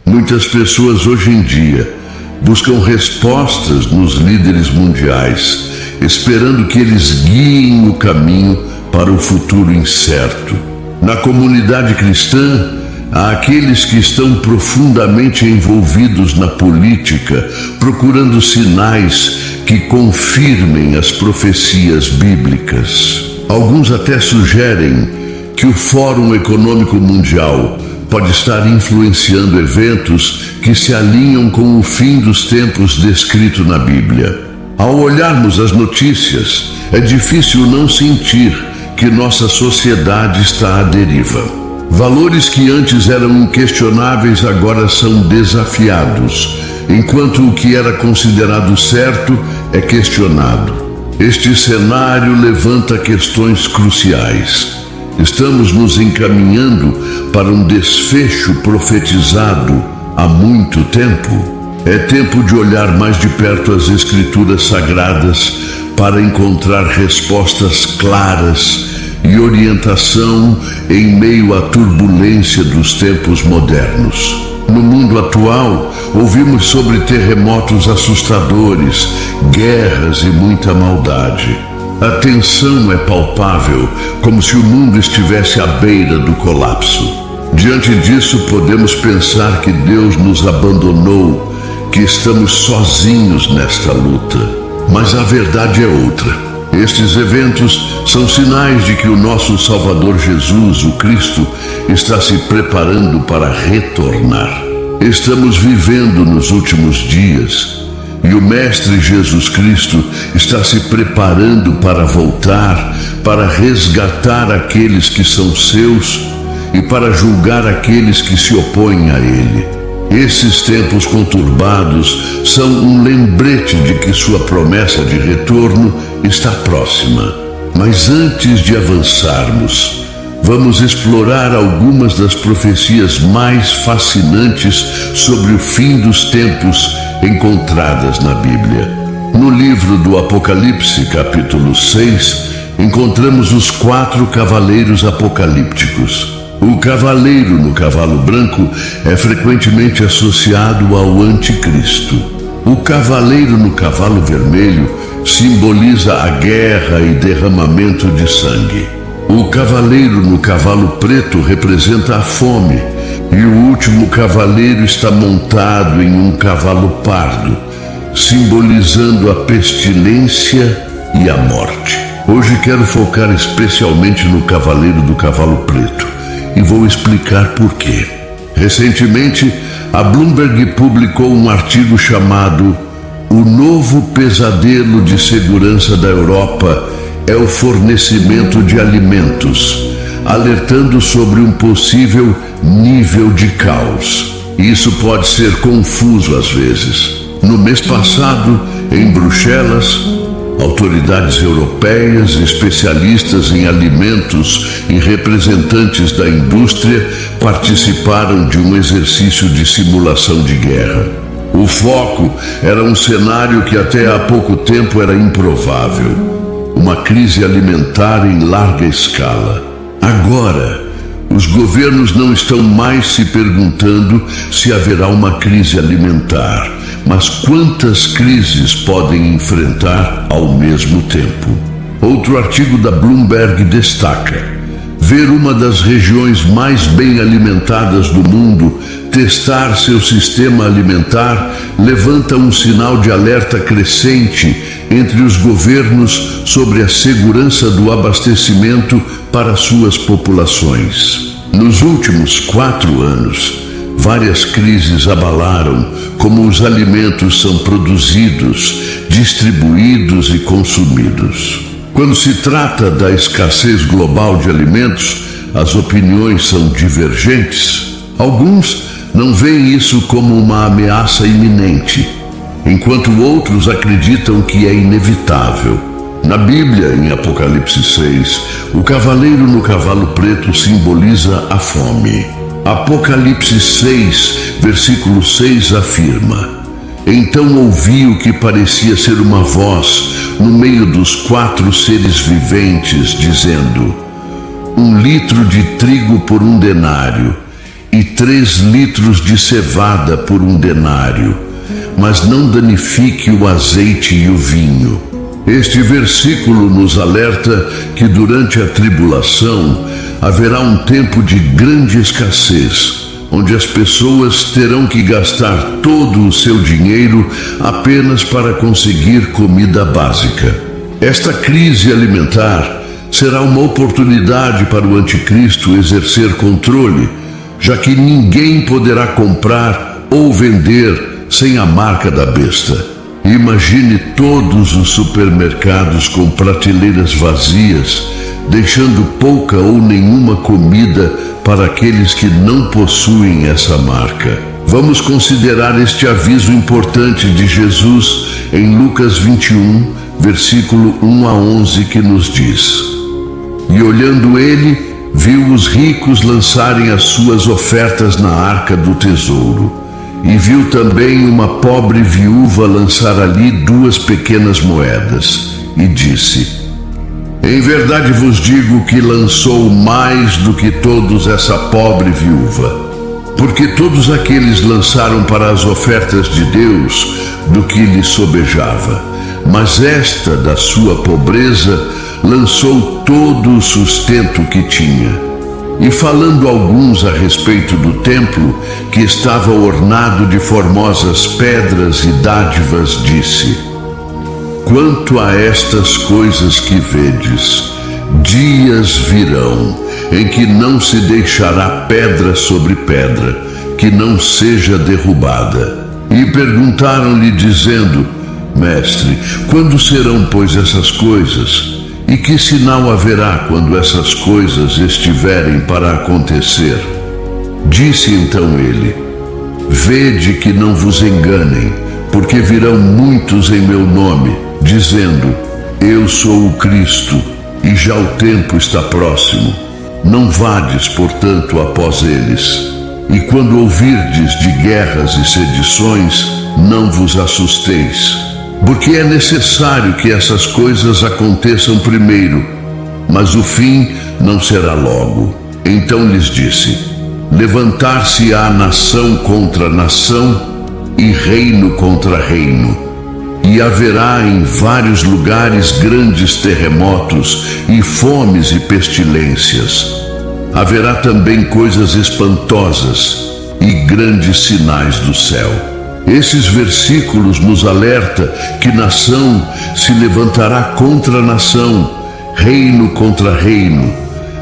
Muitas pessoas hoje em dia buscam respostas nos líderes mundiais, esperando que eles guiem o caminho para o futuro incerto. Na comunidade cristã, há aqueles que estão profundamente envolvidos na política, procurando sinais que confirmem as profecias bíblicas. Alguns até sugerem que o Fórum Econômico Mundial pode estar influenciando eventos que se alinham com o fim dos tempos descrito na Bíblia. Ao olharmos as notícias, é difícil não sentir que nossa sociedade está à deriva. Valores que antes eram inquestionáveis agora são desafiados, enquanto o que era considerado certo é questionado. Este cenário levanta questões cruciais. Estamos nos encaminhando para um desfecho profetizado há muito tempo. É tempo de olhar mais de perto as Escrituras Sagradas para encontrar respostas claras e orientação em meio à turbulência dos tempos modernos. No mundo atual, ouvimos sobre terremotos assustadores, guerras e muita maldade. A tensão é palpável, como se o mundo estivesse à beira do colapso. Diante disso, podemos pensar que Deus nos abandonou, que estamos sozinhos nesta luta. Mas a verdade é outra. Estes eventos são sinais de que o nosso Salvador Jesus, o Cristo, está se preparando para retornar. Estamos vivendo nos últimos dias. E o Mestre Jesus Cristo está se preparando para voltar, para resgatar aqueles que são seus e para julgar aqueles que se opõem a Ele. Esses tempos conturbados são um lembrete de que sua promessa de retorno está próxima. Mas antes de avançarmos, vamos explorar algumas das profecias mais fascinantes sobre o fim dos tempos encontradas na Bíblia. No livro do Apocalipse, capítulo 6, encontramos os 4 cavaleiros apocalípticos. O cavaleiro no cavalo branco é frequentemente associado ao anticristo. O cavaleiro no cavalo vermelho simboliza a guerra e derramamento de sangue. O cavaleiro no cavalo preto representa a fome, e o último cavaleiro está montado em um cavalo pardo, simbolizando a pestilência e a morte. Hoje quero focar especialmente no cavaleiro do cavalo preto, e vou explicar por quê. Recentemente, a Bloomberg publicou um artigo chamado "O novo pesadelo de segurança da Europa é o fornecimento de alimentos", alertando sobre um possível nível de caos. Isso pode ser confuso às vezes. No mês passado, em Bruxelas, autoridades europeias, especialistas em alimentos e representantes da indústria participaram de um exercício de simulação de guerra. O foco era um cenário que até há pouco tempo era improvável: uma crise alimentar em larga escala. Agora, os governos não estão mais se perguntando se haverá uma crise alimentar, mas quantas crises podem enfrentar ao mesmo tempo. Outro artigo da Bloomberg destaca: ver uma das regiões mais bem alimentadas do mundo testar seu sistema alimentar levanta um sinal de alerta crescente entre os governos sobre a segurança do abastecimento para suas populações. Nos últimos 4 anos, várias crises abalaram como os alimentos são produzidos, distribuídos e consumidos. Quando se trata da escassez global de alimentos, as opiniões são divergentes. Alguns não veem isso como uma ameaça iminente, enquanto outros acreditam que é inevitável. Na Bíblia, em Apocalipse 6, o cavaleiro no cavalo preto simboliza a fome. Apocalipse 6, versículo 6 afirma: "Então ouvi o que parecia ser uma voz no meio dos 4 seres viventes, dizendo: 1 litro de trigo por 1 denário, e 3 litros de cevada por 1 denário, mas não danifique o azeite e o vinho. Este versículo nos alerta que durante a tribulação haverá um tempo de grande escassez, onde as pessoas terão que gastar todo o seu dinheiro apenas para conseguir comida básica. Esta crise alimentar será uma oportunidade para o anticristo exercer controle, já que ninguém poderá comprar ou vender sem a marca da besta. Imagine todos os supermercados com prateleiras vazias, deixando pouca ou nenhuma comida para aqueles que não possuem essa marca. Vamos considerar este aviso importante de Jesus em Lucas 21, versículo 1 a 11, que nos diz: E olhando ele, viu os ricos lançarem as suas ofertas na arca do tesouro. E viu também uma pobre viúva lançar ali 2 pequenas moedas. E disse: Em verdade vos digo que lançou mais do que todos essa pobre viúva. Porque todos aqueles lançaram para as ofertas de Deus do que lhe sobejava. Mas esta, da sua pobreza, lançou todo o sustento que tinha. E falando alguns a respeito do templo, que estava ornado de formosas pedras e dádivas, disse: Quanto a estas coisas que vedes, dias virão em que não se deixará pedra sobre pedra, que não seja derrubada. E perguntaram-lhe, dizendo: Mestre, quando serão, pois, essas coisas? E que sinal haverá quando essas coisas estiverem para acontecer? Disse então ele: Vede que não vos enganem, porque virão muitos em meu nome, dizendo: Eu sou o Cristo, e já o tempo está próximo. Não vades, portanto, após eles. E quando ouvirdes de guerras e sedições, não vos assusteis. Porque é necessário que essas coisas aconteçam primeiro, mas o fim não será logo. Então lhes disse: Levantar-se-á nação contra nação e reino contra reino. E haverá em vários lugares grandes terremotos e fomes e pestilências. Haverá também coisas espantosas e grandes sinais do céu. Esses versículos nos alertam que nação se levantará contra nação, reino contra reino.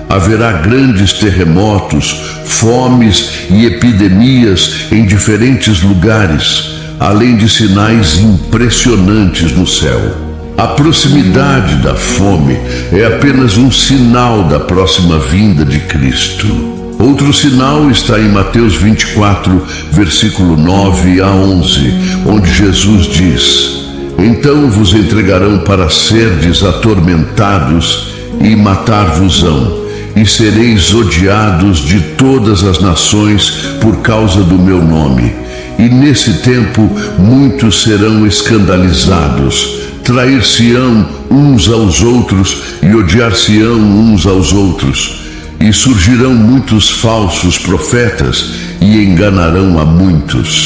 Haverá grandes terremotos, fomes e epidemias em diferentes lugares, além de sinais impressionantes no céu. A proximidade da fome é apenas um sinal da próxima vinda de Cristo. Outro sinal está em Mateus 24, versículo 9 a 11, onde Jesus diz: Então vos entregarão para serdes atormentados e matar-vos-ão, e sereis odiados de todas as nações por causa do meu nome. E nesse tempo muitos serão escandalizados, trair-se-ão uns aos outros e odiar-se-ão uns aos outros. E surgirão muitos falsos profetas e enganarão a muitos.